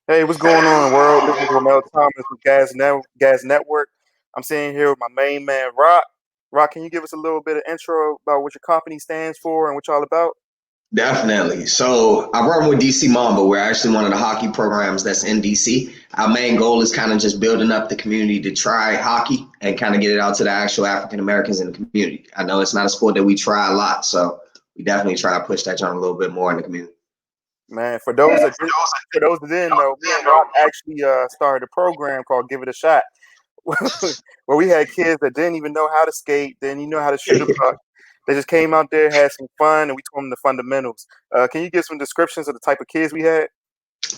Hey, what's going on, world? This is Romel Thomas with Gas Network. I'm sitting here with my main man, Rock. Rock, can you give us a little bit of intro about what your company stands for and what y'all about? Definitely. So I run with DC Mamba. We're actually one of the hockey programs that's in DC. Our main goal is kind of just building up the community to try hockey and kind of get it out to the actual African Americans in the community. I know it's not a sport that we try a lot, so we definitely try to push that on a little bit more in the community. Man, for those that didn't know, me and Rock actually started a program called Give It a Shot, where we had kids that didn't even know how to skate, didn't even know how to shoot a puck. They just came out there, had some fun, and we taught them the fundamentals. Can you give some descriptions of the type of kids we had?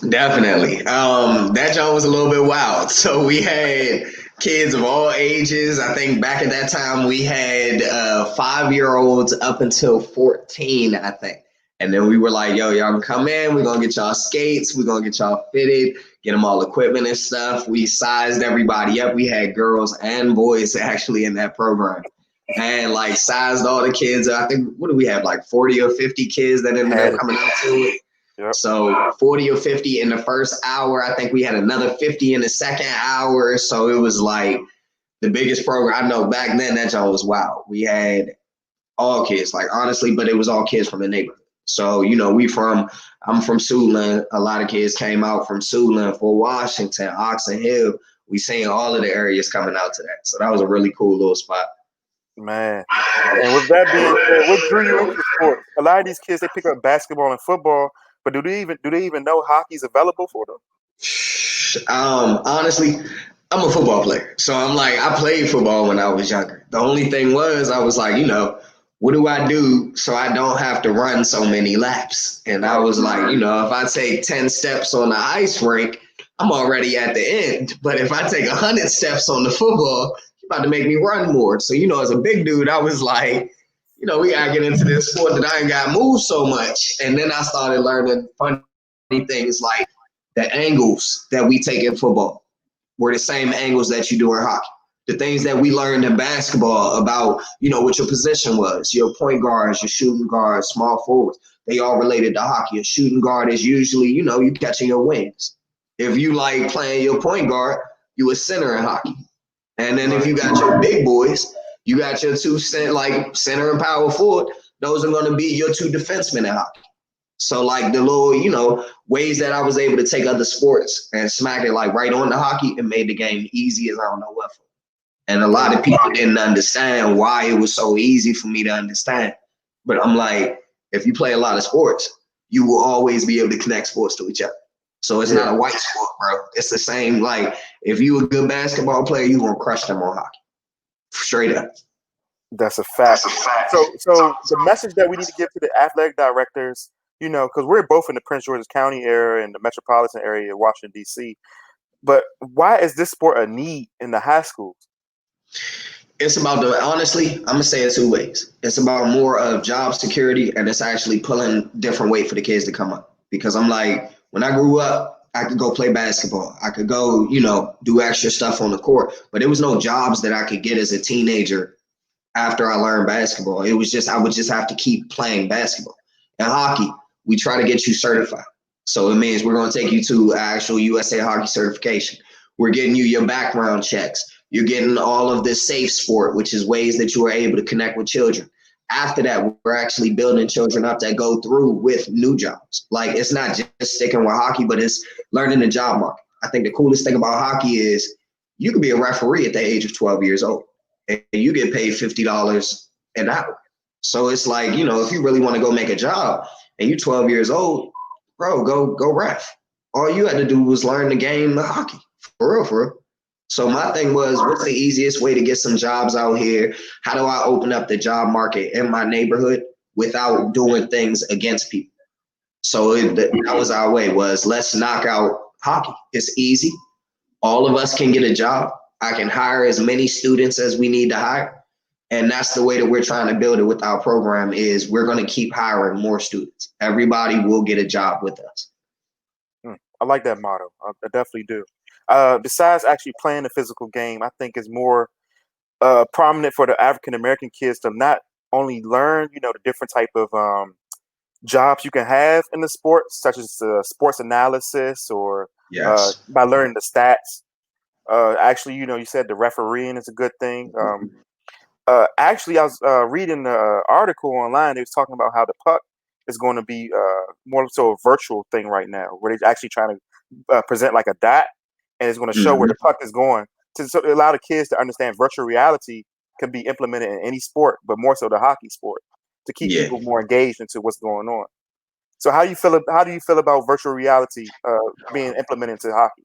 Definitely. That job was a little bit wild. So we had kids of all ages. I think back at that time we had 5 year olds up until 14, I think. And then we were like, yo, y'all can come in. We're going to get y'all skates. We're going to get y'all fitted, get them all equipment and stuff. We sized everybody up. We had girls and boys actually in that program. And like sized all the kids. I think, what do we have? Like 40 or 50 kids that ended Had up it. coming out to it. Yep. So 40 or 50 in the first hour. I think we had another 50 in the second hour. So it was like the biggest program. I know back then that job was wild. We had all kids, like honestly, but it was all kids from the neighborhood. So, I'm from Siouxland. A lot of kids came out from Siouxland, Fort Washington, Oxon Hill. We seen all of the areas coming out to that. So that was a really cool little spot. Man. And with that being said, what drew you into sports? A lot of these kids they pick up basketball and football, but do they even know hockey's available for them? Honestly, I'm a football player. So I'm like, I played football when I was younger. The only thing was, I was like, what do I do so I don't have to run so many laps? And I Right. was like, if I take 10 steps on the ice rink, I'm already at the end. But if I take 100 steps on the football, you're about to make me run more. So, as a big dude, I was like, we got to get into this sport that I ain't got to move so much. And then I started learning funny things like the angles that we take in football were the same angles that you do in hockey. The things that we learned in basketball about, what your position was, your point guards, your shooting guards, small forwards, they all related to hockey. A shooting guard is usually, you catching your wings. If you like playing your point guard, you a center in hockey. And then if Right. you got your big boys, you got your two like center and power forward, those are going to be your two defensemen in hockey. So like the little, ways that I was able to take other sports and smack it like right on the hockey, it made the game easy as I don't know what for. And a lot Yeah. of people didn't understand why it was so easy for me to understand. But I'm like, if you play a lot of sports, you will always be able to connect sports to each other. So it's not Yeah. a white sport, bro. It's the same. Like if you a good basketball player, you gonna crush them on hockey. Straight up. That's a fact. So the message that we need to give to the athletic directors, because we're both in the Prince George's County area and the metropolitan area of Washington D.C. But why is this sport a need in the high schools? It's about the honestly, I'm gonna say it two ways. It's about more of job security and it's actually pulling different weight for the kids to come up. Because I'm like, when I grew up, I could go play basketball. I could go, do extra stuff on the court. But there was no jobs that I could get as a teenager after I learned basketball. It was just I would just have to keep playing basketball. And hockey, we try to get you certified. So it means we're going to take you to actual USA hockey certification. We're getting you your background checks. You're getting all of this safe sport, which is ways that you are able to connect with children. After that, we're actually building children up that go through with new jobs. Like it's not just sticking with hockey, but it's learning the job market. I think the coolest thing about hockey is you can be a referee at the age of 12 years old and you get paid $50 an hour. So it's like, if you really want to go make a job and you're 12 years old, bro, go ref. All you had to do was learn the game of hockey. For real, for real. So my thing was, what's the easiest way to get some jobs out here? How do I open up the job market in my neighborhood without doing things against people? So that was our way was let's knock out hockey. It's easy. All of us can get a job. I can hire as many students as we need to hire. And that's the way that we're trying to build it with our program is we're going to keep hiring more students. Everybody will get a job with us. I like that motto. I definitely do. Besides actually playing the physical game, I think it's more prominent for the African American kids to not only learn, the different type of jobs you can have in the sport, such as sports analysis or Yes. by learning the stats. Actually, you said the refereeing is a good thing. Actually, I was reading an article online. They was talking about how the puck is going to be more so a virtual thing right now, where they're actually trying to present like a dot, and it's going to show where the puck is going to so allow the kids to understand virtual reality can be implemented in any sport, but more so the hockey sport to keep Yeah. people more engaged into what's going on. So how do you feel about virtual reality being implemented into hockey?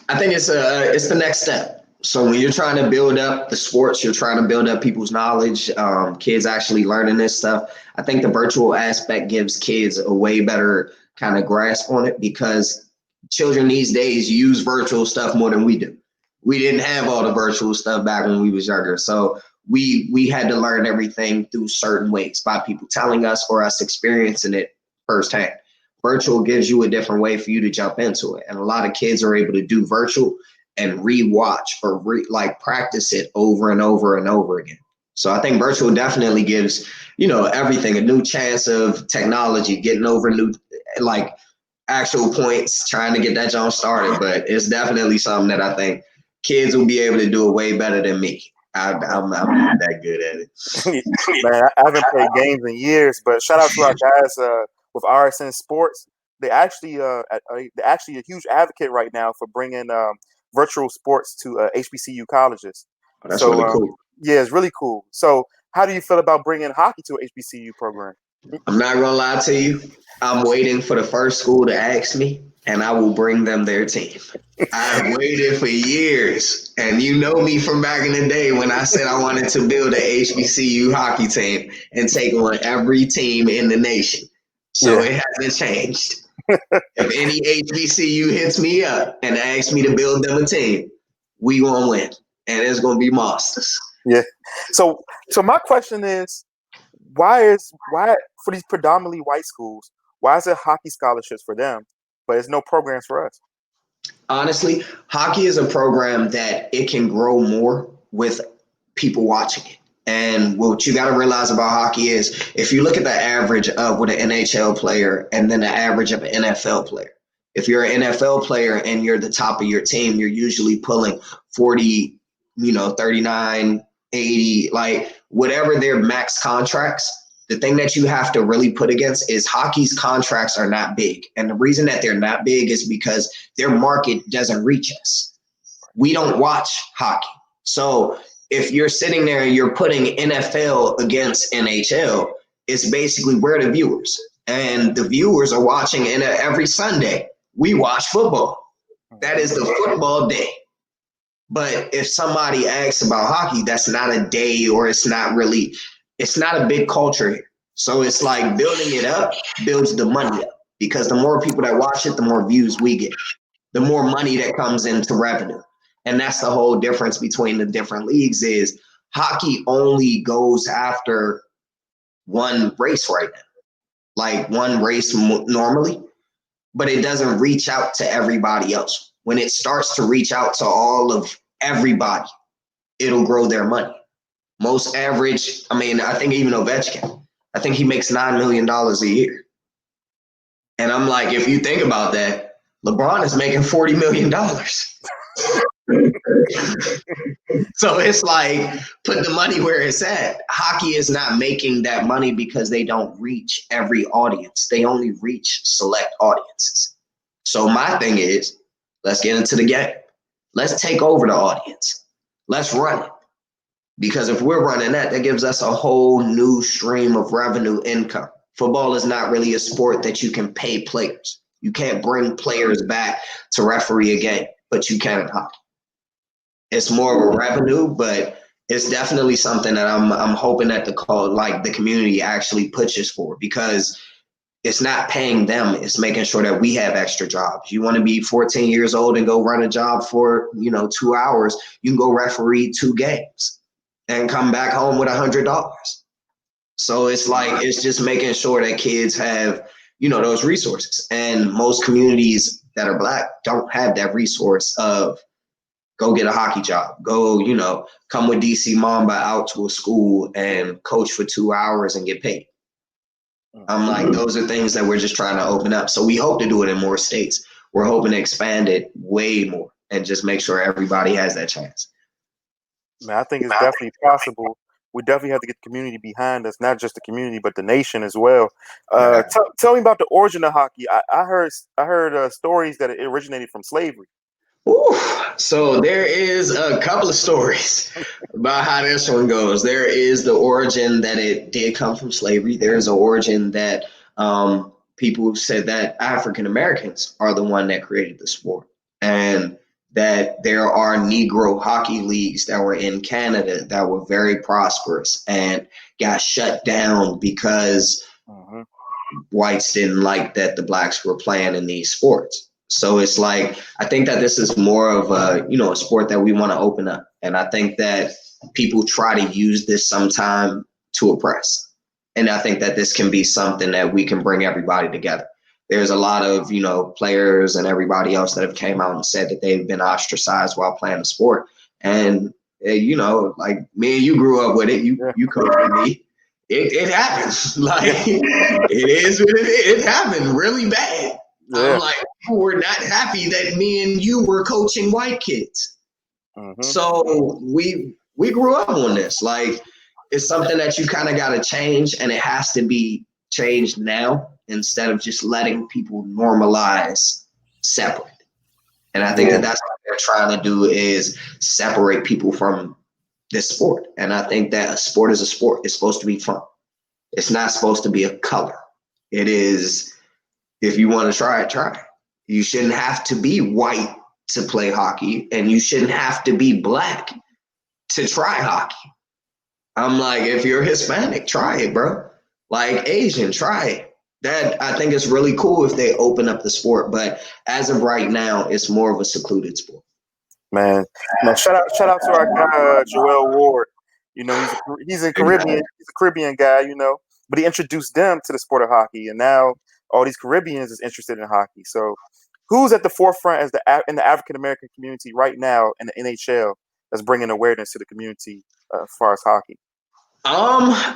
I think it's the next step. So when you're trying to build up the sports, you're trying to build up people's knowledge, kids actually learning this stuff. I think the virtual aspect gives kids a way better kind of grasp on it because children these days use virtual stuff more than we do. We didn't have all the virtual stuff back when we was younger. So we had to learn everything through certain ways by people telling us or us experiencing it firsthand. Virtual gives you a different way for you to jump into it. And a lot of kids are able to do virtual and rewatch or practice it over and over and over again. So I think virtual definitely gives, everything a new chance of technology, getting over new, actual points, trying to get that jump started. But it's definitely something that I think kids will be able to do it way better than me. I'm not that good at it. Man, I haven't played games in years, but shout out to our guys with RSN Sports. They're actually a huge advocate right now for bringing virtual sports to HBCU colleges. Oh, that's So really cool. yeah, it's really cool. So how do you feel about bringing hockey to a HBCU program? I'm not gonna lie to you. I'm waiting for the first school to ask me, and I will bring them their team. I've waited for years, and you know me from back in the day when I said I wanted to build a HBCU hockey team and take on every team in the nation. So Yeah, it hasn't changed. If any HBCU hits me up and asks me to build them a team, we gonna win, and it's gonna be monsters. yeah. So my question is, why for these predominantly white schools, why is there hockey scholarships for them, but there's no programs for us? Honestly, hockey is a program that it can grow more with people watching it. And what you got to realize about hockey is if you look at the average of what an NHL player and then the average of an NFL player, if you're an NFL player and you're the top of your team, you're usually pulling 40, 39, 80, like whatever their max contracts. The thing that you have to really put against is hockey's contracts are not big. And the reason that they're not big is because their market doesn't reach us. We don't watch hockey. So if you're sitting there and you're putting NFL against NHL, it's basically we're the viewers. And the viewers are watching every Sunday. We watch football. That is the football day. But if somebody asks about hockey, that's not a day or it's not a big culture here. So it's like building it up builds the money up because the more people that watch it, the more views we get, the more money that comes into revenue. And that's the whole difference between the different leagues is hockey only goes after one race right now, like one race normally, but it doesn't reach out to everybody else. When it starts to reach out to all of everybody, it'll grow their money. Most average, I think even Ovechkin, I think he makes $9 million a year. And I'm like, if you think about that, LeBron is making $40 million. So it's like, put the money where it's at. Hockey is not making that money because they don't reach every audience. They only reach select audiences. So my thing is, let's get into the game. Let's take over the audience. Let's run it. Because if we're running that gives us a whole new stream of revenue income. Football is not really a sport that you can pay players. You can't bring players back to referee a game, but you can in hockey. It's more of a revenue, but it's definitely something that I'm hoping that the community actually pushes for because it's not paying them. It's making sure that we have extra jobs. You want to be 14 years old and go run a job for 2 hours. You can go referee 2 games and come back home with $100. So it's like it's just making sure that kids have those resources. And most communities that are Black don't have that resource of go get a hockey job, go come with DC Mamba out to a school and coach for 2 hours and get paid. I'm like, those are things that we're just trying to open up. So we hope to do it in more states. We're hoping to expand it way more and just make sure everybody has that chance. Man, I think it's definitely possible. We definitely have to get the community behind us, not just the community, but the nation as well. Yeah. Tell me about the origin of hockey. I heard stories that it originated from slavery. Ooh, so there is a couple of stories about how this one goes. There is the origin that it did come from slavery. There is an origin that people said that African Americans are the one that created the sport, and that there are Negro hockey leagues that were in Canada that were very prosperous and got shut down because Hmm. whites didn't like that the blacks were playing in these sports. So it's like, I think that this is more of a sport that we want to open up. And I think that people try to use this sometime to oppress. And I think that this can be something that we can bring everybody together. There's a lot of, players and everybody else that have came out and said that they've been ostracized while playing the sport. And, like me and you grew up with it. Yeah, You coached with me. It happens. Like yeah, it is what it is. It happened really bad. I'm yeah. like, people were not happy that me and you were coaching white kids. Hmm. So we grew up on this. Like it's something that you kind of got to change, and it has to be changed now instead of just letting people normalize separate. And I think Yeah, that that's what they're trying to do is separate people from this sport. And I think that a sport is a sport. It's supposed to be fun. It's not supposed to be a color. It is, if you want to try it, try it. You shouldn't have to be white to play hockey, and you shouldn't have to be black to try hockey. I'm like, if you're Hispanic, try it, bro. Like Asian, try it. That I think it's really cool if they open up the sport, but as of right now, it's more of a secluded sport. man. Man, shout out to our guy Joel Ward. He's in Caribbean. He's a Caribbean guy. But he introduced them to the sport of hockey, and now all these Caribbeans is interested in hockey. So, who's at the forefront in the African American community right now in the NHL that's bringing awareness to the community as far as hockey?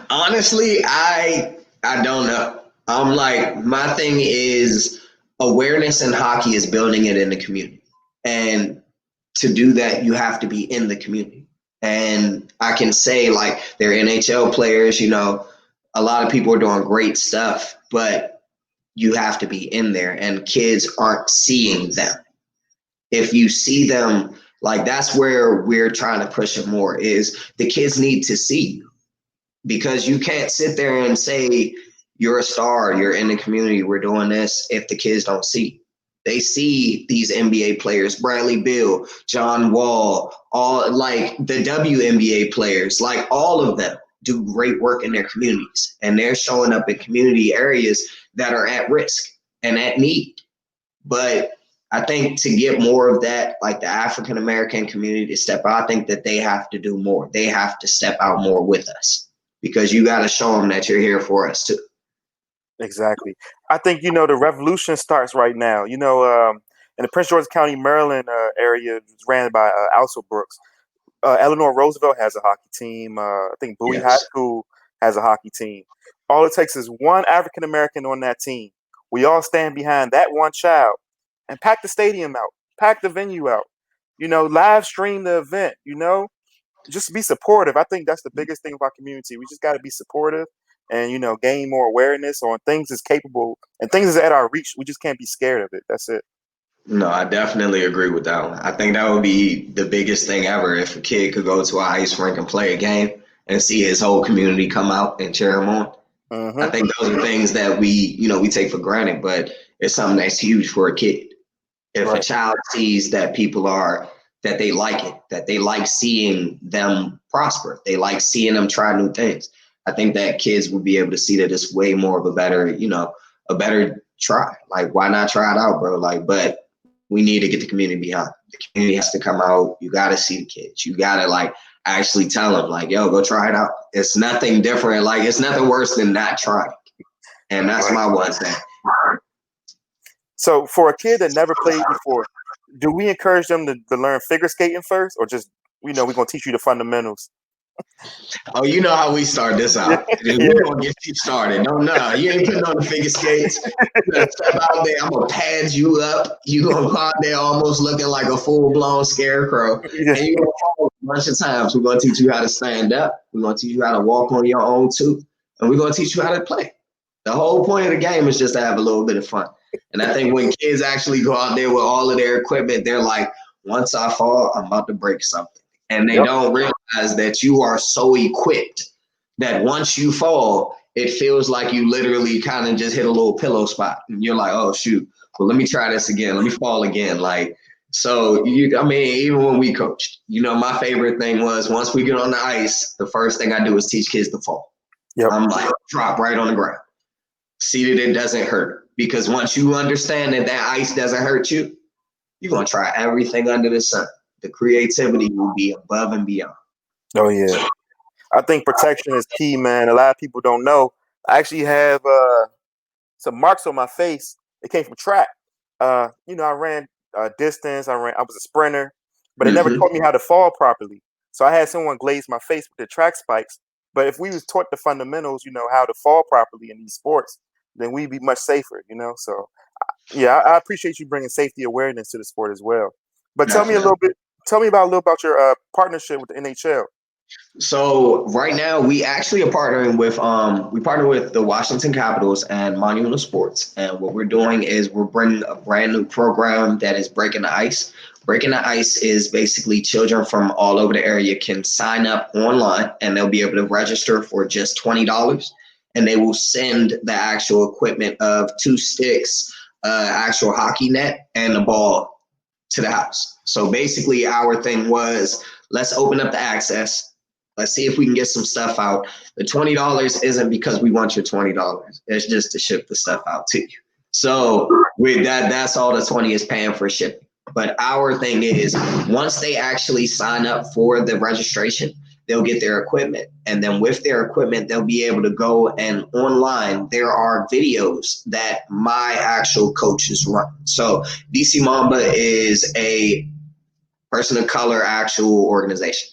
Honestly, I don't know. I'm like, my thing is awareness in hockey is building it in the community. And to do that, you have to be in the community. And I can say like they're NHL players, a lot of people are doing great stuff, but you have to be in there and kids aren't seeing them. If you see them, like that's where we're trying to push it more is the kids need to see you, because you can't sit there and say you're a star, you're in the community, we're doing this if the kids don't see. They see these NBA players, Bradley Beal, John Wall, all like the WNBA players, like all of them do great work in their communities, and they're showing up in community areas that are at risk and at need. But I think to get more of that, like the African American community to step out, I think that they have to do more. They have to step out more with us, because you got to show them that you're here for us too. Exactly. I think the revolution starts right now. In the Prince George's County, Maryland area, it's ran by Also Brooks. Eleanor Roosevelt has a hockey team. I think Bowie High Yes. School has a hockey team. All it takes is one African American on that team. We all stand behind that one child and pack the stadium out, pack the venue out. Live stream the event. Just be supportive. I think that's the biggest thing of our community. We just got to be supportive and gain more awareness on things that's capable and things that's at our reach. We just can't be scared of it. That's it. No, I definitely agree with that one. I think that would be the biggest thing ever if a kid could go to a ice rink and play a game and see his whole community come out and cheer him on. I Hmm. think those are things that we take for granted, but it's something that's huge for a kid. If a Right. child sees that people are, that they like it, that they like seeing them prosper, they like seeing them try new things, I think that kids would be able to see that it's way more of a better, a better try. Like, why not try it out, bro? Like, but we need to get the community behind. The community has to come out. You got to see the kids. You got to like actually tell them like, yo, go try it out. It's nothing different. Like, it's nothing worse than not trying. And that's Right. my one thing. So for a kid that never played before, do we encourage them to learn figure skating first, or just we're gonna teach you the fundamentals? Oh, you know how we start this out. Yeah. We're gonna get you started. No, you ain't putting on the figure skates. You gonna step out there. I'm gonna pad you up. You gonna go out there almost looking like a full blown scarecrow, Yeah. and you gonna fall a bunch of times. We're gonna teach you how to stand up. We're gonna teach you how to walk on your own too, and we're gonna teach you how to play. The whole point of the game is just to have a little bit of fun. And I think when kids actually go out there with all of their equipment, they're like, once I fall, I'm about to break something. And they Yep. don't realize that you are so equipped that once you fall, it feels like you literally kind of just hit a little pillow spot. And you're like, oh, shoot, well, let me try this again. Let me fall again. Like, so, even when we coached, my favorite thing was once we get on the ice, the first thing I do is teach kids to fall. Yep. I'm like, drop right on the ground. See that it doesn't hurt. Because once you understand that ice doesn't hurt you, you're going to try everything under the sun. The creativity will be above and beyond. Oh, yeah. I think protection is key, man. A lot of people don't know. I actually have some marks on my face. It came from track. I ran distance. I was a sprinter, but it never taught me how to fall properly. So I had someone glaze my face with the track spikes. But if we was taught the fundamentals, how to fall properly in these sports, then we'd be much safer, So, yeah, I appreciate you bringing safety awareness to the sport as well. But tell me a little about your partnership with the NHL. So right now we actually are partnering with we partner with the Washington Capitals and Monumental Sports, and what we're doing is we're bringing a brand new program that is Breaking the Ice. Breaking the Ice is basically children from all over the area can sign up online, and they'll be able to register for just $20, and they will send the actual equipment of 2 sticks, actual hockey net, and the ball to the house. So basically, our thing was let's open up the access. Let's see if we can get some stuff out. The $20 isn't because we want your $20. It's just to ship the stuff out to you. So with that, that's all the 20 is paying for shipping. But our thing is once they actually sign up for the registration, they'll get their equipment. And then with their equipment, they'll be able to go and online, there are videos that my actual coaches run. So DC Mamba is a person of color actual organization.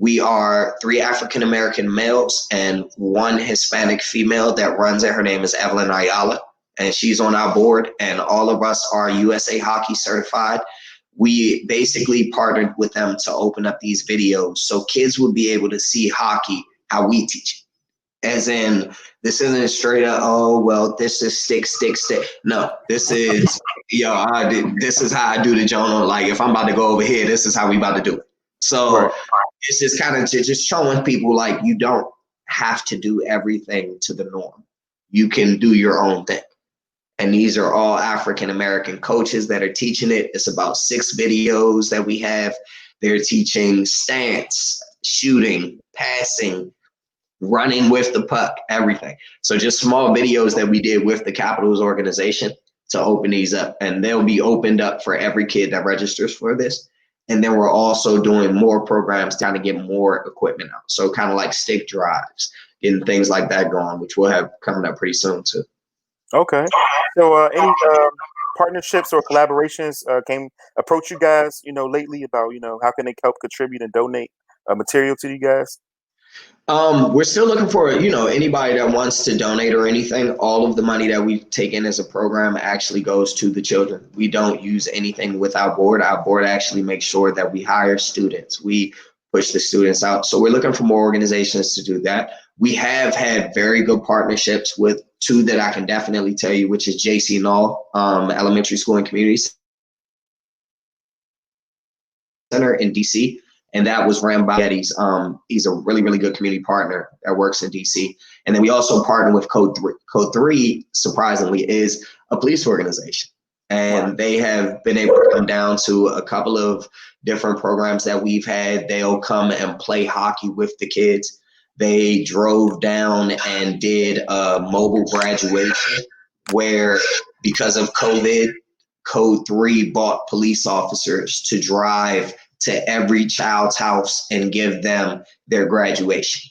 We are 3 African-American males and 1 Hispanic female that runs it. Her name is Evelyn Ayala, and she's on our board, and all of us are USA Hockey certified. We basically partnered with them to open up these videos so kids would be able to see hockey how we teach it. As in, this isn't straight up, oh, well, this is stick. No, this is, this is how I do the journal. Like, if I'm about to go over here, this is how we about to do it. So Right. it's just kind of just showing people like you don't have to do everything to the norm. You can do your own thing. And these are all African-American coaches that are teaching it. It's about 6 videos that we have. They're teaching stance, shooting, passing, running with the puck, everything. So just small videos that we did with the Capitals organization to open these up. And they'll be opened up for every kid that registers for this. And then we're also doing more programs trying to get more equipment out. So kind of like stick drives, getting things like that going, which we'll have coming up pretty soon too. Okay. So, any partnerships or collaborations came approach you guys, lately about, how can they help contribute and donate material to you guys? We're still looking for, anybody that wants to donate or anything. All of the money that we've taken as a program actually goes to the children. We don't use anything with our board. Our board actually makes sure that we hire students. We push the students out. So we're looking for more organizations to do that. We have had very good partnerships with 2 that I can definitely tell you, which is JC Null, Elementary School and Community Center in DC. And that was ran by Eddie's. He's a really, really good community partner that works in DC. And then we also partner with Code 3. Code 3, surprisingly, is a police organization. And they have been able to come down to a couple of different programs that we've had. They'll come and play hockey with the kids. They drove down and did a mobile graduation where, because of COVID, Code 3 bought police officers to drive to every child's house and give them their graduation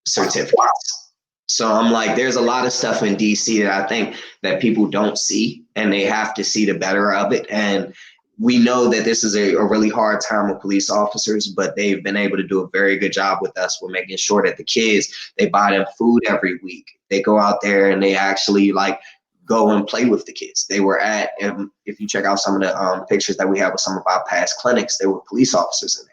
certificates. So I'm like, there's a lot of stuff in DC that I think that people don't see, and they have to see the better of it. And we know that this is a really hard time with police officers, but they've been able to do a very good job with us. We're making sure that the kids, they buy them food every week. They go out there and they actually like go and play with the kids. They were at, if you check out some of the pictures that we have with some of our past clinics, there were police officers in there.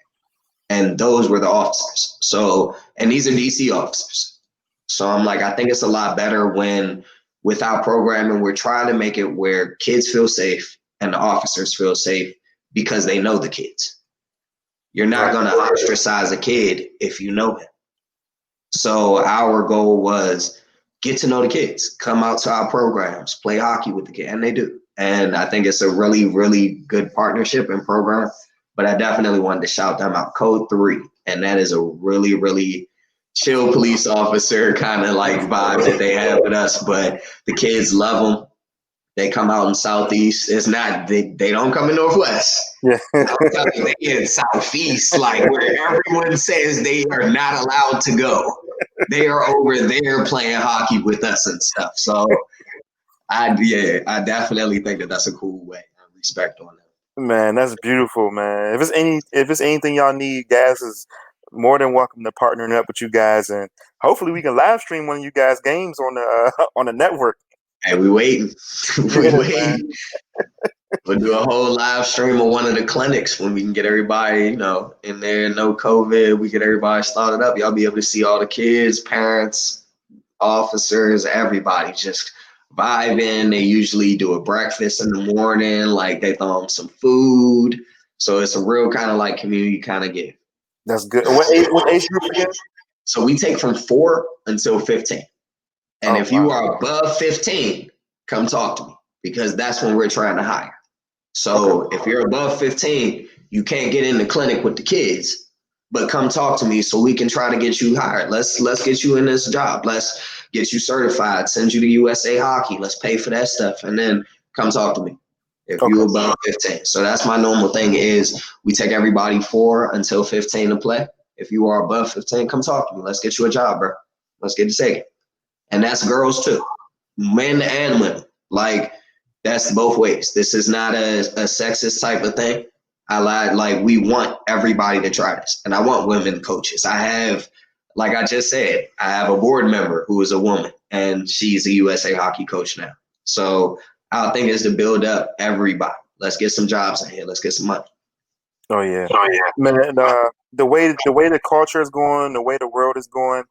And those were the officers. So, and these are DC officers. So I'm like, I think it's a lot better when with our programming, we're trying to make it where kids feel safe and the officers feel safe because they know the kids. You're not going to ostracize a kid if you know him. So our goal was get to know the kids, come out to our programs, play hockey with the kids, and they do. And I think it's a really, really good partnership and program. But I definitely wanted to shout them out. Code 3, and that is a really, really chill police officer kind of like vibe that they have with us. But the kids love them. They come out in Southeast. It's not, they don't come in Northwest. Yeah. I'm telling you, they in Southeast, like where everyone says they are not allowed to go. They are over there playing hockey with us and stuff. So I definitely think that that's a cool way. I respect on that. Man, that's beautiful, man. If it's anything y'all need, guys is more than welcome to partnering up with you guys, and hopefully we can live stream one of you guys' games on the on the network. Hey, we waiting. We Yeah, waiting. We'll do a whole live stream of one of the clinics when we can get everybody, you know, in there, no COVID. We get everybody started up. Y'all be able to see all the kids, parents, officers, everybody just vibing. They usually do a breakfast in the morning, like they throw them some food. So it's a real kind of like community kind of give. that's good. What age group again? So we take from 4 until 15. And if you are above 15, come talk to me because that's when we're trying to hire. So if you're above 15, you can't get in the clinic with the kids, but come talk to me so we can try to get you hired. Let's get you in this job. Let's get you certified, send you to USA Hockey. Let's pay for that stuff. And then come talk to me if you're above 15. So that's my normal thing is we take everybody 4 until 15 to play. If you are above 15, come talk to me. Let's get you a job, bro. Let's get it taken. And that's girls too, men and women. Like that's both ways. This is not a sexist type of thing. I like we want everybody to try this, and I want women coaches. I have, like I just said, I have a board member who is a woman, and she's a USA Hockey coach now. So our thing is to build up everybody. Let's get some jobs in here. Let's get some money. Oh yeah, man. The way the culture is going, the way the world is going.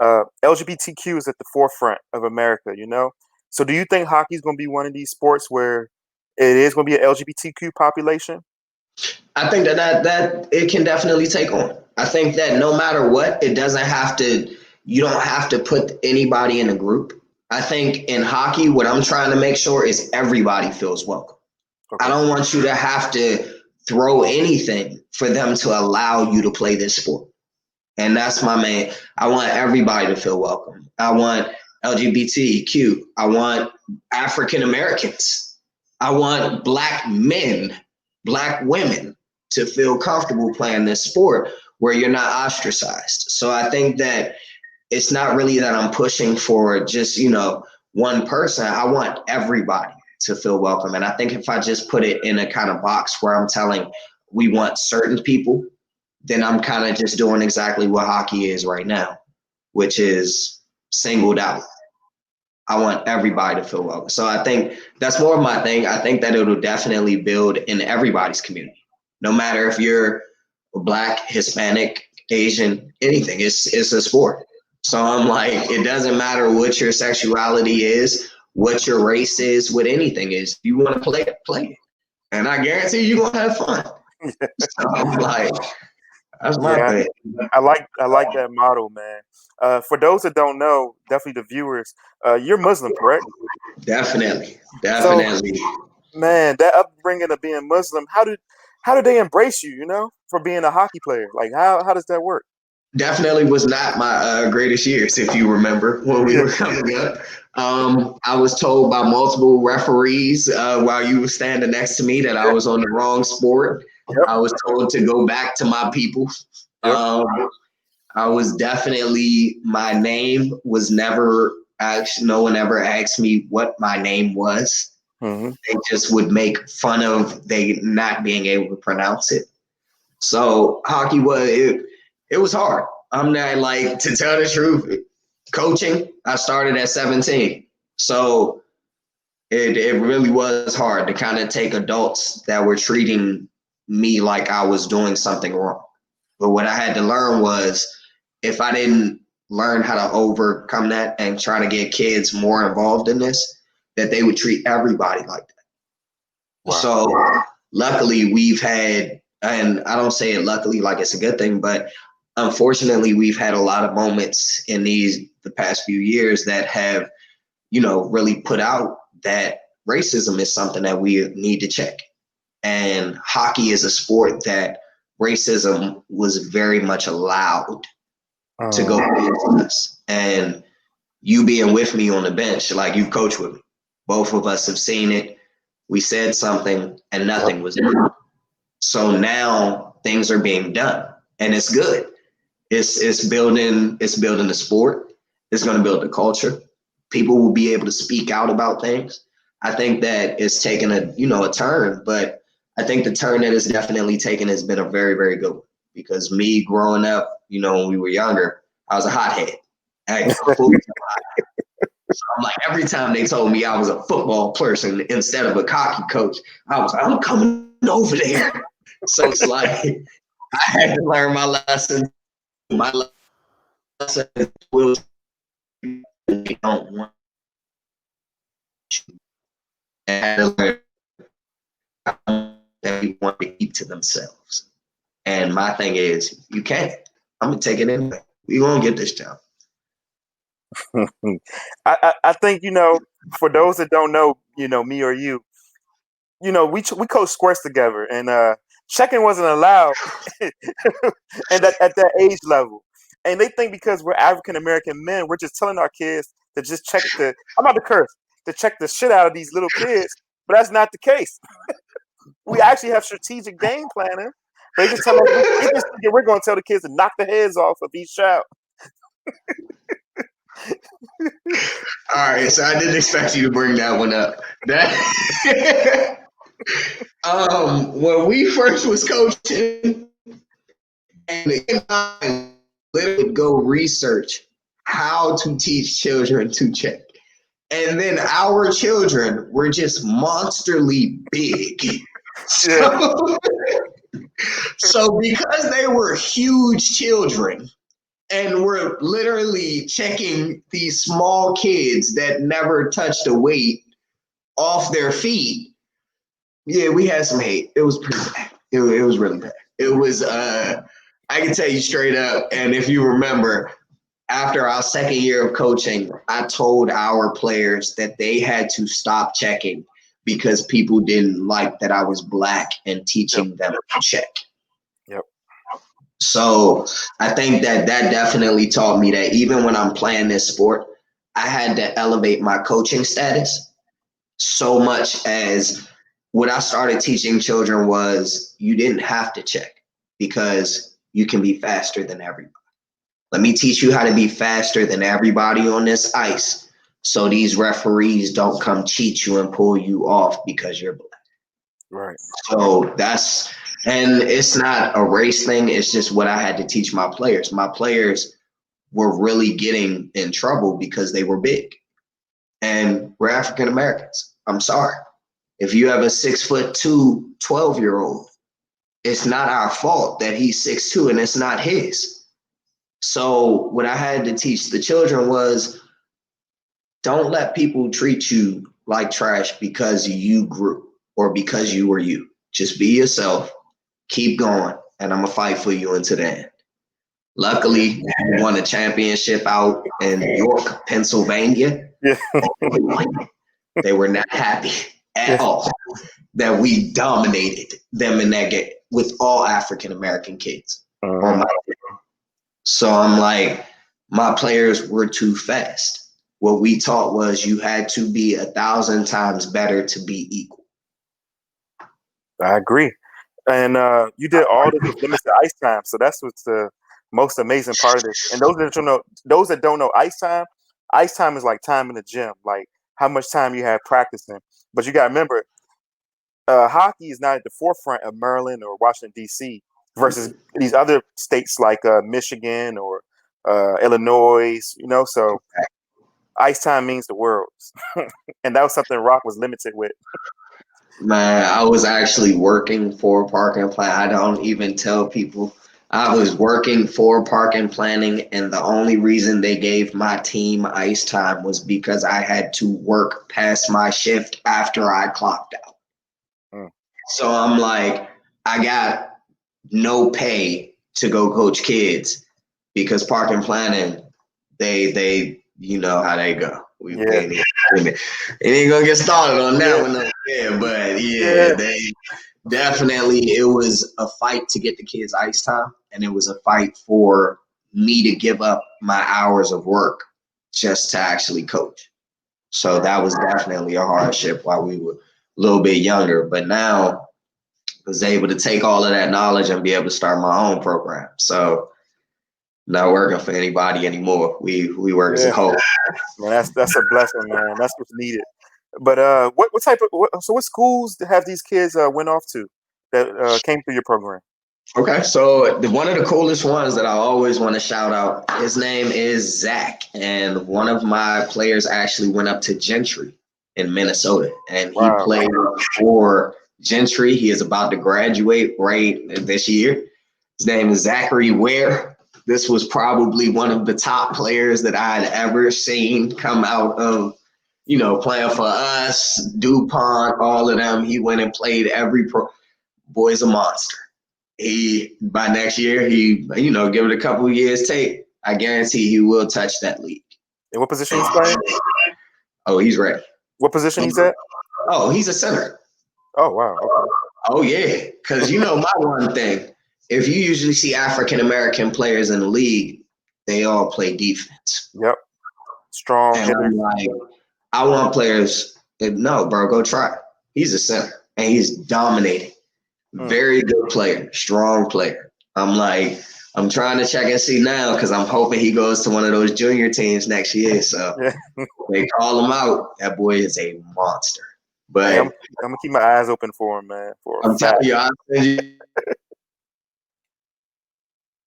LGBTQ is at the forefront of America, you know? So do you think hockey is going to be one of these sports where it is going to be an LGBTQ population? I think that it can definitely take on. I think that no matter what, you don't have to put anybody in a group. I think in hockey, what I'm trying to make sure is everybody feels welcome. I don't want you to have to throw anything for them to allow you to play this sport. And that's my main. I want everybody to feel welcome. I want LGBTQ. I want African Americans. I want Black men, Black women to feel comfortable playing this sport where you're not ostracized. So I think that it's not really that I'm pushing for just, one person. I want everybody to feel welcome. And I think if I just put it in a kind of box where I'm telling we want certain people, then I'm kind of just doing exactly what hockey is right now, which is singled out. I want everybody to feel welcome. So I think that's more of my thing. I think that it'll definitely build in everybody's community, no matter if you're Black, Hispanic, Asian, anything. It's a sport. So I'm like, it doesn't matter what your sexuality is, what your race is, what anything is. If you want to play it, play it. And I guarantee you're going to have fun. So I'm like, that's my thing. I like that model, man. For those that don't know, definitely the viewers, you're Muslim, correct? Definitely. So, man, that upbringing of being Muslim, how did they embrace you, for being a hockey player? Like how does that work? Definitely was not my greatest years, if you remember when we were coming up. I was told by multiple referees while you were standing next to me that I was on the wrong sport. Yep. I was told to go back to my people. Yep. I was definitely, my name was never asked. No one ever asked me what my name was. Mm-hmm. They just would make fun of they not being able to pronounce it. So hockey it was hard. I'm not like, to tell the truth, coaching, I started at 17. So it really was hard to kind of take adults that were treating me like I was doing something wrong. But what I had to learn was, if I didn't learn how to overcome that and try to get kids more involved in this, that they would treat everybody like that. Wow. So luckily we've had, and I don't say it luckily like it's a good thing, but unfortunately we've had a lot of moments in the past few years that have, really put out that racism is something that we need to check. And hockey is a sport that racism was very much allowed to go against us. And you being with me on the bench, like you coach with me, both of us have seen it. We said something and nothing was done. So now things are being done, and it's good. It's building the sport. It's going to build the culture. People will be able to speak out about things. I think that it's taken a turn, but I think the turn that it's definitely taken has been a very, very good one. Because me growing up, when we were younger, I was a hothead. So I'm like, every time they told me I was a football person instead of a hockey coach, I was like, I'm coming over there. So it's like, I had to learn my lesson. My lesson was, they don't want you. And I had to learn that we want to keep to themselves. And my thing is, you can't. I'm going to take it anyway. We're going to get this job. I think, for those that don't know, me or you, we coached squares together, and checking wasn't allowed and at that age level. And they think because we're African American men, we're just telling our kids to just check I'm not the curse, to check the shit out of these little kids. But that's not the case. We actually have strategic game planning. But they just tell us they just think we're going to tell the kids to knock the heads off of each child. All right, so I didn't expect you to bring that one up. When we first was coaching, and I literally go research how to teach children to check, and then our children were just monsterly big. So, so because they were huge children, and we're literally checking these small kids that never touched a weight off their feet. Yeah, we had some hate. It was pretty bad. It was really bad. It was, I can tell you straight up. And if you remember, after our second year of coaching, I told our players that they had to stop checking because people didn't like that I was black and teaching them to check. Yep. So I think that definitely taught me that even when I'm playing this sport, I had to elevate my coaching status so much as what I started teaching children was you didn't have to check because you can be faster than everybody. Let me teach you how to be faster than everybody on this ice so these referees don't come cheat you and pull you off because you're black. Right. So and it's not a race thing. It's just what I had to teach my players. My players were really getting in trouble because they were big. And we're African Americans. I'm sorry. If you have a 6'2" 12-year-old, it's not our fault that he's 6'2" and it's not his. So what I had to teach the children was, don't let people treat you like trash because you grew or because you were you. Just be yourself, keep going, and I'm going to fight for you until the end. Luckily, we won a championship out in York, Pennsylvania. Yeah. They were not happy at all that we dominated them in that game with all African American kids. So I'm like, my players were too fast. What we taught was you had to be 1,000 times better to be equal. I agree. And you did all this with limited ice time, so that's what's the most amazing part of this. And those that don't know ice time is like time in the gym, like how much time you have practicing. But you got to remember, hockey is not at the forefront of Maryland or Washington D.C. versus these other states like Michigan or Illinois. So ice time means the world, and that was something Rock was limited with. Man, I was actually working for park and plan. I don't even tell people. I was working for park and planning, and the only reason they gave my team ice time was because I had to work past my shift after I clocked out. Mm. So I'm like, I got no pay to go coach kids because park and planning, they you know how they go. We ain't gonna get started on that one. But they definitely, it was a fight to get the kids ice time, and it was a fight for me to give up my hours of work just to actually coach. So that was definitely a hardship while we were a little bit younger. But now I was able to take all of that knowledge and be able to start my own program. So not working for anybody anymore. We work as a whole. Man, that's a blessing, man. That's what's needed. But what type of what schools have these kids went off to that came through your program? Okay, so one of the coolest ones that I always want to shout out, his name is Zach, and one of my players actually went up to Gentry in Minnesota, and he played for Gentry. He is about to graduate right this year. His name is Zachary Ware. This was probably one of the top players that I had ever seen come out of, playing for us, DuPont, all of them. He went and played every boy's a monster. By next year, give it a couple of years tape, I guarantee he will touch that league. And what position he's playing? Oh, he's ready. What position he's at? Oh, he's a center. Oh, wow. Okay. Oh, yeah. Because my one thing, if you usually see African-American players in the league, they all play defense. Yep. Strong. And I'm like, I want players no, bro, go try. He's a center, and he's dominating. Very good player, strong player. I'm trying to check and see now because I'm hoping he goes to one of those junior teams next year. So they call him out. That boy is a monster. But hey, I'm gonna keep my eyes open for him, man. I'm telling you, I'll send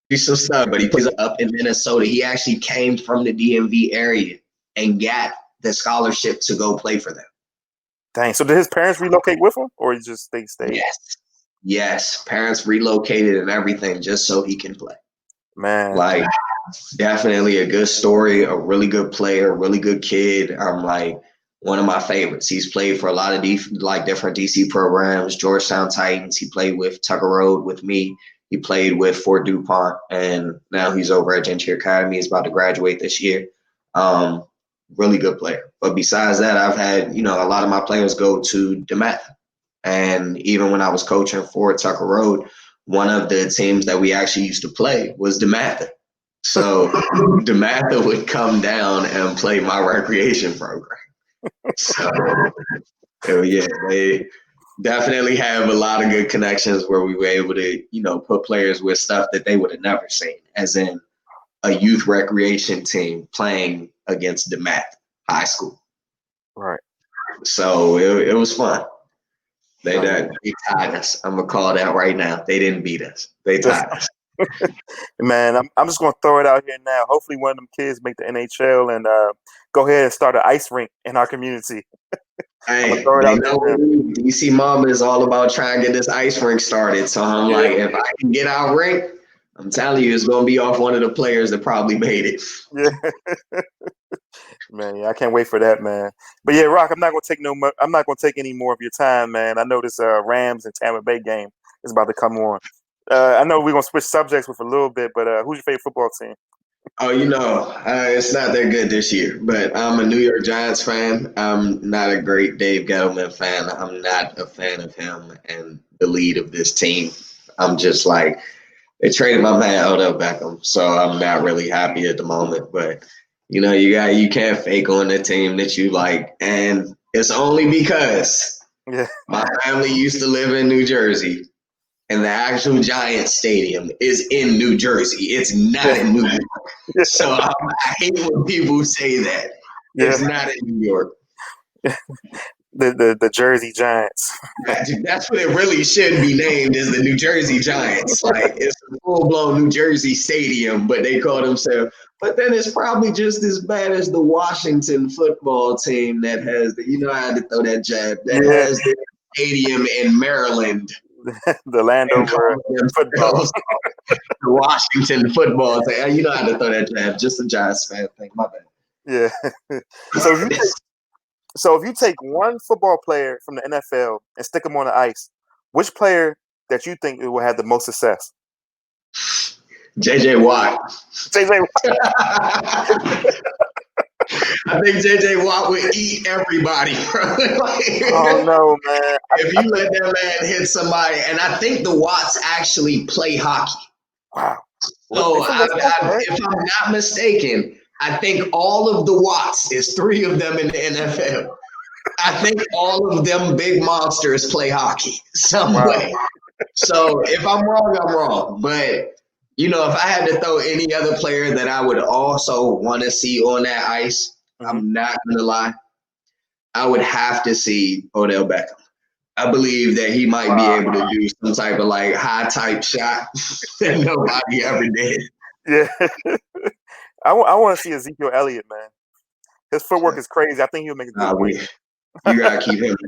you some stuff. But he plays up in Minnesota. He actually came from the DMV area and got the scholarship to go play for them. Dang. So did his parents relocate with him, or he just they stayed? Yes. Parents relocated and everything just so he can play. Man. Like, definitely a good story, a really good player, really good kid. I'm like one of my favorites. He's played for a lot of different DC programs, Georgetown Titans. He played with Tucker Road with me. He played with Fort DuPont, and now he's over at Gentry Academy. He's about to graduate this year. Really good player. But besides that, I've had, a lot of my players go to Dematha. And even when I was coaching for Tucker Road, one of the teams that we actually used to play was Dematha. So Dematha would come down and play my recreation program. So, they definitely have a lot of good connections where we were able to, put players with stuff that they would have never seen, as in a youth recreation team playing against Dematha High School. Right. So it was fun. They tied us. I'm gonna call that right now. They didn't beat us. They tied us. Man, I'm just gonna throw it out here now. Hopefully, one of them kids make the NHL and go ahead and start an ice rink in our community. Hey, they know DC Mamba is all about trying to get this ice rink started. So I'm like, if I can get our rink, I'm telling you, it's gonna be off one of the players that probably made it. Yeah. Man, I can't wait for that, man. But yeah, Rock, I'm not gonna take any more of your time, man. I know this Rams and Tampa Bay game is about to come on. I know we're gonna switch subjects with a little bit, but who's your favorite football team? Oh, it's not that good this year, but I'm a New York Giants fan. I'm not a great Dave Gettleman fan. I'm not a fan of him and the lead of this team. I'm just like, they traded my man Odell Beckham, so I'm not really happy at the moment. But you can't fake on the team that you like, and it's only because my family used to live in New Jersey, and the actual Giants stadium is in New Jersey. It's not in New York. So I hate when people say that. It's not in New York. The Jersey Giants. That's what it really should be named, is the New Jersey Giants. Like, it's a full-blown New Jersey stadium, but they call themselves. But then it's probably just as bad as the Washington football team that has I had to throw that jab, that has the stadium in Maryland. The Landover football. The Washington football team. I had to throw that jab. Just a Giants fan thing. My bad. Yeah. So if you take one football player from the NFL and stick him on the ice, which player that you think will have the most success? JJ Watt. JJ I think JJ Watt would eat everybody, bro. Oh no, man. If you let that man hit somebody, and I think the Watts actually play hockey. Wow. So if I'm not mistaken, I think all of the Watts, is 3 of them in the NFL. I think all of them big monsters play hockey some way. So if I'm wrong, I'm wrong. But if I had to throw any other player that I would also want to see on that ice, I'm not gonna lie, I would have to see Odell Beckham. I believe that he might be able to do some type of like high type shot that nobody ever did. Yeah. I want to see Ezekiel Elliott, man. His footwork is crazy. I think he'll make a good play. You gotta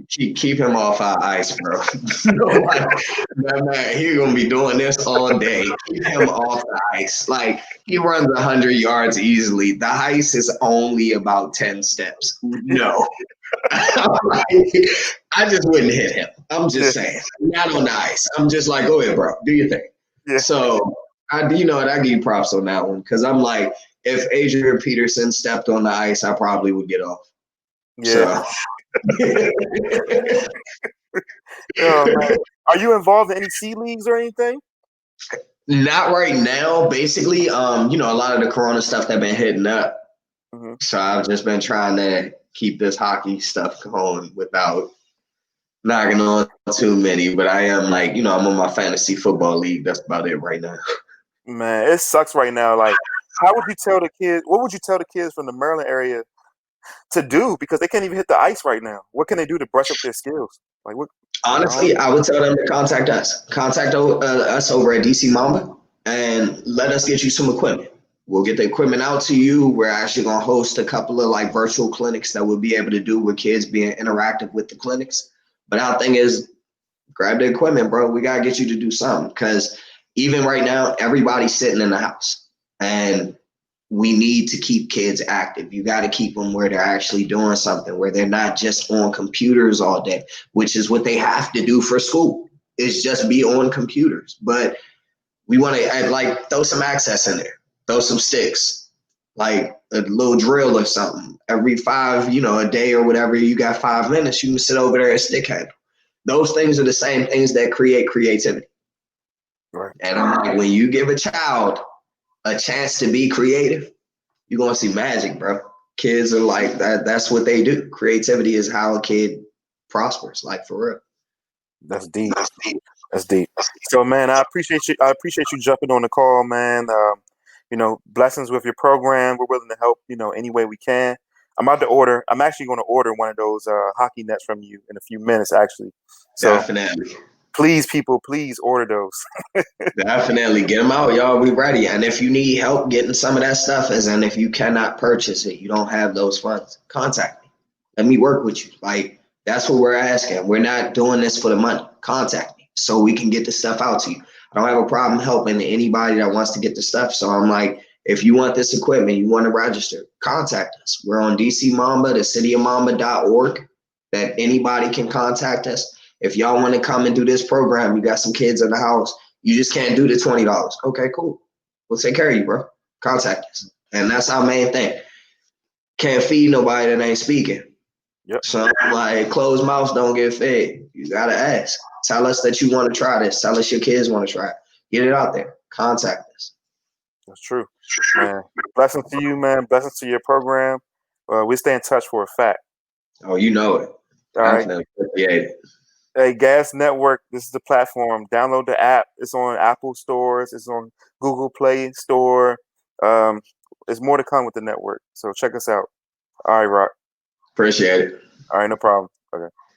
keep him off our ice, bro. That man, he's gonna be doing this all day. Keep him off the ice. Like, he runs 100 yards easily. The ice is only about 10 steps. No. I just wouldn't hit him. I'm just saying. Not on the ice. I'm just like, go ahead, bro. Do your thing. Yeah. So I give you props on that one, because I'm like, if Adrian Peterson stepped on the ice, I probably would get off. Yeah. So. Oh, man. Are you involved in any C leagues or anything? Not right now. Basically, a lot of the Corona stuff that been hitting up. So I've just been trying to keep this hockey stuff going without knocking on too many. But I am I'm on my fantasy football league. That's about it right now. Man, it sucks right now. Like, how would you tell the kids? What would you tell the kids from the Maryland area to do, because they can't even hit the ice right now? What can they do to brush up their skills? Like, what? Honestly, I would tell them to contact us. Contact us over at DC Mamba and let us get you some equipment. We'll get the equipment out to you. We're actually going to host a couple of like virtual clinics that we'll be able to do with kids being interactive with the clinics. But our thing is, grab the equipment, bro. We got to get you to do something, because even right now, everybody's sitting in the house, and we need to keep kids active. You got to keep them where they're actually doing something, where they're not just on computers all day, which is what they have to do for school, is just be on computers. But we want to throw some access in there, throw some sticks, like a little drill or something. Every 5, a day or whatever, you got 5 minutes, you can sit over there and stick handle. Those things are the same things that create creativity. Right. And I'm like, when you give a child a chance to be creative, you're going to see magic, bro. Kids are like that. That's what they do. Creativity is how a kid prospers, like, for real. That's deep. That's deep. So, man, I appreciate you. I appreciate you jumping on the call, man. Blessings with your program. We're willing to help, any way we can. I'm actually going to order one of those hockey nets from you in a few minutes, actually. So, definitely. Please, people, please order those. Definitely get them out, y'all. We ready. And if you need help getting some of that stuff, and if you cannot purchase it, you don't have those funds, contact me. Let me work with you. Like, that's what we're asking. We're not doing this for the money. Contact me so we can get the stuff out to you. I don't have a problem helping anybody that wants to get the stuff. So I'm like, if you want this equipment, you want to register, contact us. We're on DC Mamba, the cityofmamba.org, that anybody can contact us. If y'all want to come and do this program, you got some kids in the house, you just can't do the $20. Okay, cool. We'll take care of you, bro. Contact us. And that's our main thing. Can't feed nobody that ain't speaking. Yep. So, like, closed mouths don't get fed. You got to ask. Tell us that you want to try this. Tell us your kids want to try it. Get it out there. Contact us. That's true, man. Blessings to you, man. Blessings to your program. We stay in touch for a fact. Oh, you know it. All right. Appreciate it. Hey, Gas Network, this is the platform. Download the app. It's on Apple stores. It's on Google Play Store. There's more to come with the network. So check us out. All right, Rock. Appreciate it. All right, no problem. Okay.